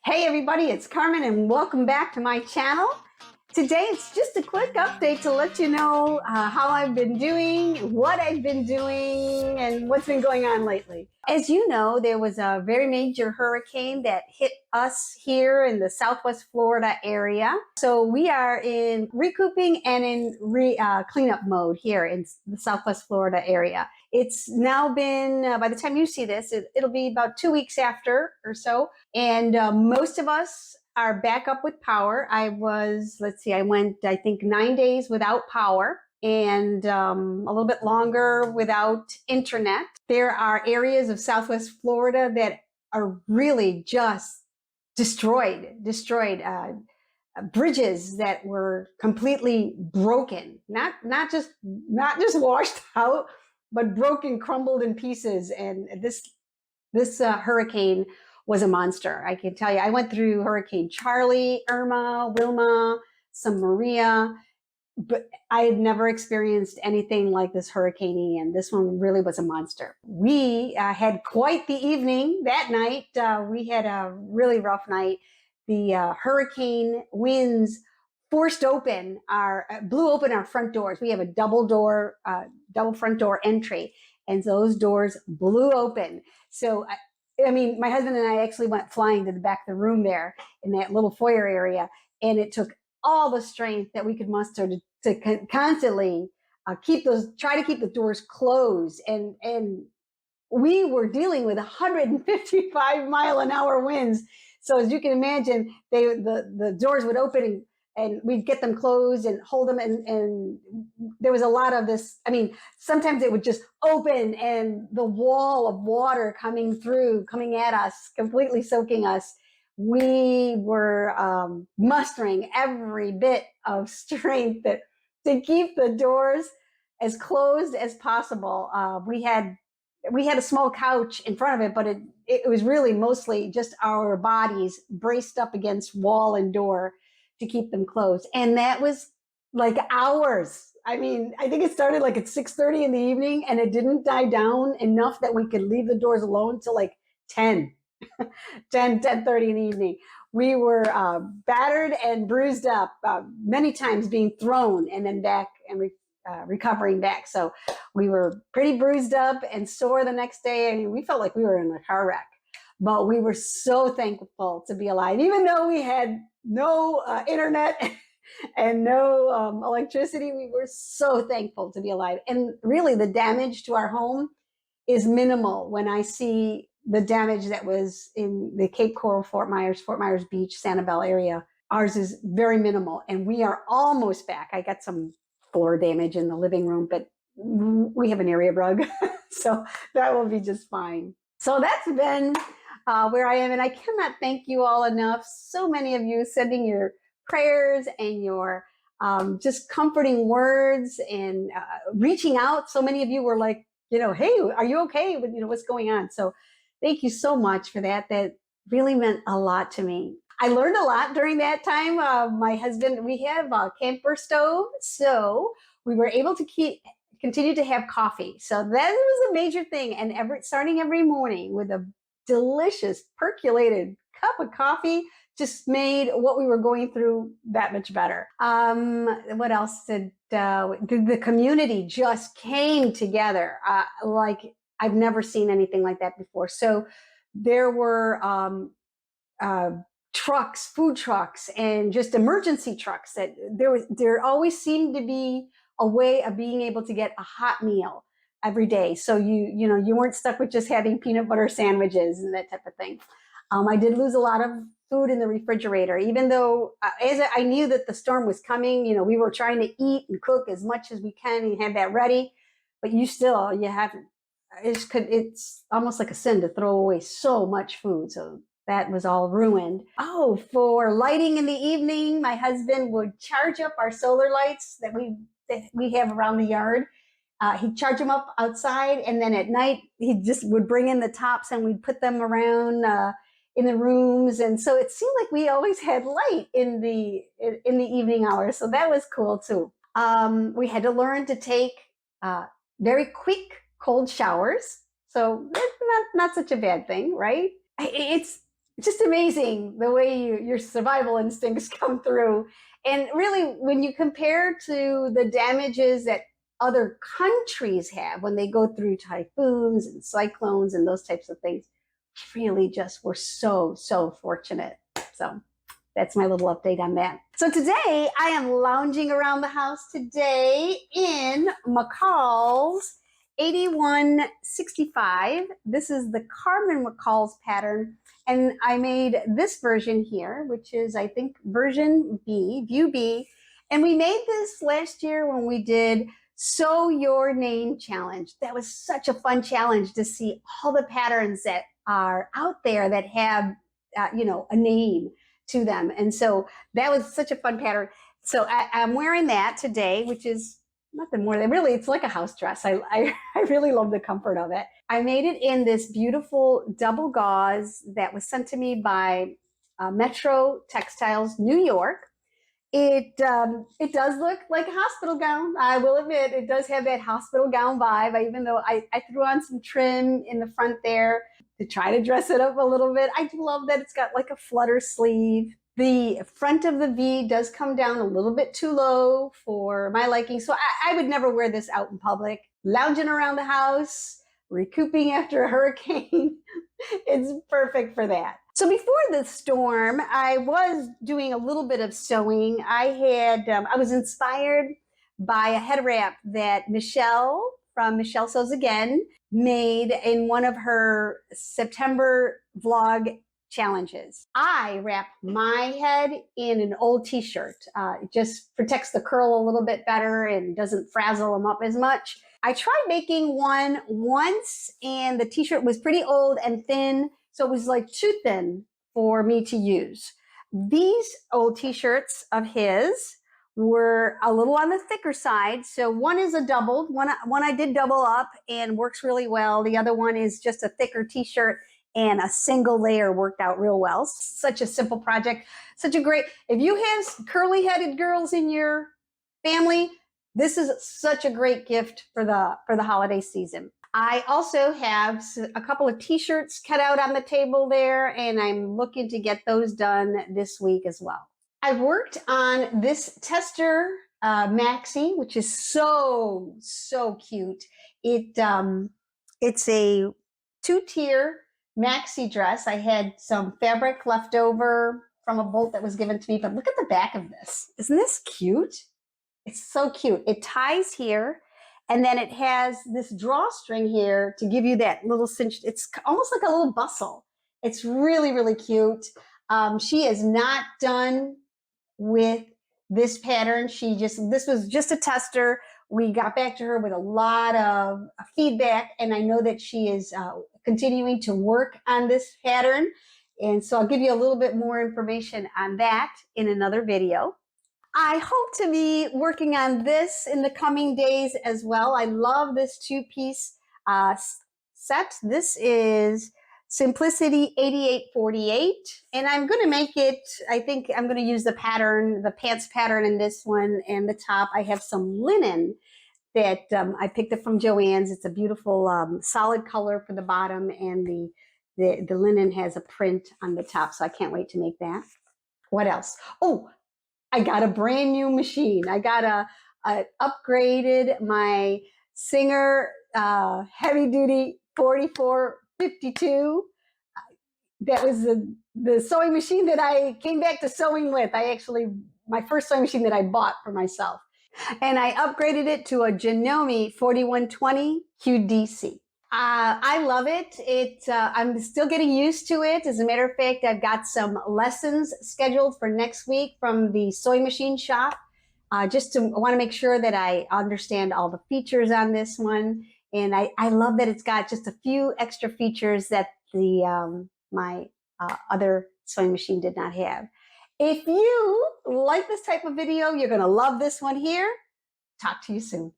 Hey everybody, it's Carmen and welcome back to my channel. Today it's just a quick update to let you know how I've been doing, what I've been doing, and what's been going on lately. As you know, there was a very major hurricane that hit us here in the Southwest Florida area. So we are in recouping and in cleanup mode here in the Southwest Florida area. It's now been, by the time you see this, it'll be about 2 weeks after or so. And most of us are back up with power. I went, I think, 9 days without power and a little bit longer without internet. There are areas of Southwest Florida that are really just destroyed. Bridges that were completely broken, not just washed out, but broken, crumbled in pieces. And this hurricane was a monster. I can tell you, I went through Hurricane Charlie, Irma, Wilma, some Maria, but I had never experienced anything like this hurricane Ian. This one really was a monster. We had quite the evening that night. We had a really rough night. The hurricane winds blew open our front doors. We have a double front door entry, and those doors blew open. So I mean, my husband and I actually went flying to the back of the room there in that little foyer area, and it took all the strength that we could muster to constantly try to keep the doors closed. And we were dealing with 155-mile-an-hour winds. So as you can imagine, the doors would open and we'd get them closed and hold them. And there was a lot of this. I mean, sometimes it would just open and the wall of water coming at us, completely soaking us. We were mustering every bit of strength to keep the doors as closed as possible. We had a small couch in front of it, but it was really mostly just our bodies braced up against wall and door to keep them closed. And that was like hours. I mean, I think it started like at 6:30 in the evening, and it didn't die down enough that we could leave the doors alone till like 10:30 in the evening. We were battered and bruised up, many times being thrown and then back and recovering back. So we were pretty bruised up and sore the next day. I mean, we felt like we were in a car wreck, but we were so thankful to be alive, even though we had no internet and no electricity. We were so thankful to be alive. And really, the damage to our home is minimal when I see the damage that was in the Cape Coral, Fort Myers Beach, Sanibel area. Ours is very minimal, and we are almost back. I got some floor damage in the living room, but we have an area rug, so that will be just fine. So that's been where I am, and I cannot thank you all enough. So many of you sending your prayers and your just comforting words and reaching out. So many of you were like, hey, are you okay with what's going on? So thank you so much for that. That really meant a lot to me. I learned a lot during that time. My husband, we have a camper stove, so we were able to continue to have coffee. So that was a major thing. And starting every morning with a delicious percolated cup of coffee just made what we were going through that much better. What else the community just came together like I've never seen anything like that before. So there were food trucks, and just emergency trucks. That there always seemed to be a way of being able to get a hot meal every day. So you weren't stuck with just having peanut butter sandwiches and that type of thing. I did lose a lot of food in the refrigerator, even though as I knew that the storm was coming. We were trying to eat and cook as much as we can and have that ready, but it's almost like a sin to throw away so much food. So that was all ruined. Oh, for lighting in the evening, my husband would charge up our solar lights that we have around the yard. He'd charge them up outside, and then at night he just would bring in the tops and we'd put them around in the rooms. And so it seemed like we always had light in the evening hours. So that was cool too. We had to learn to take very quick cold showers. So that's not such a bad thing, right? It's it's just amazing the way your survival instincts come through. And really, when you compare to the damages that other countries have when they go through typhoons and cyclones and those types of things, really just we're so, so fortunate. So that's my little update on that. So today I am lounging around the house today in McCalls 8165. This is the CarmenMccalls pattern. And I made this version here, which is, I think, version B, View B. And we made this last year when we did Sew Your Name Challenge. That was such a fun challenge to see all the patterns that are out there that have, a name to them. And so that was such a fun pattern. So I'm wearing that today, which is nothing more than really, it's like a house dress. I really love the comfort of it. I made it in this beautiful double gauze that was sent to me by Metro Textiles, New York. It does look like a hospital gown. I will admit, it does have that hospital gown vibe, even though I threw on some trim in the front there to try to dress it up a little bit. I do love that it's got like a flutter sleeve. The front of the V does come down a little bit too low for my liking, so I would never wear this out in public. Lounging around the house, recouping after a hurricane, it's perfect for that. So before the storm, I was doing a little bit of sewing. I was inspired by a head wrap that Michelle from Michelle Sews Again made in one of her September vlog challenges. I wrap my head in an old t-shirt. It just protects the curl a little bit better and doesn't frazzle them up as much. I tried making one once and the t-shirt was pretty old and thin, so it was like too thin for me to use. These old t-shirts of his were a little on the thicker side. So one is a doubled, one I did double up and works really well. The other one is just a thicker t-shirt and a single layer worked out real well. Such a simple project, such a great, if you have curly headed girls in your family, this is such a great gift for the holiday season. I also have a couple of t-shirts cut out on the table there, and I'm looking to get those done this week as well. I worked on this tester maxi, which is so, so cute. It's a 2-tier maxi dress. I had some fabric left over from a bolt that was given to me, but look at the back of this. Isn't this cute? It's so cute. It ties here, and then it has this drawstring here to give you that little cinch. It's almost like a little bustle. It's really, really cute. She is not done with this pattern. This was just a tester. We got back to her with a lot of feedback, and I know that she is continuing to work on this pattern. And so I'll give you a little bit more information on that in another video. I hope to be working on this in the coming days as well. I love this 2-piece set. This is Simplicity 8848, and I'm going to make it, I think I'm going to use the pattern, the pants pattern in this one, and the top. I have some linen that I picked up from Joann's. It's a beautiful solid color for the bottom, and the linen has a print on the top, so I can't wait to make that. What else? Oh, I got a brand new machine. I got upgraded my Singer heavy duty 4452. That was the sewing machine that I came back to sewing with. My first sewing machine that I bought for myself. And I upgraded it to a Janome 4120 QDC. I love it. I'm still getting used to it. As a matter of fact, I've got some lessons scheduled for next week from the sewing machine shop. I want to make sure that I understand all the features on this one. And I love that it's got just a few extra features that my other sewing machine did not have. If you like this type of video, you're going to love this one here. Talk to you soon.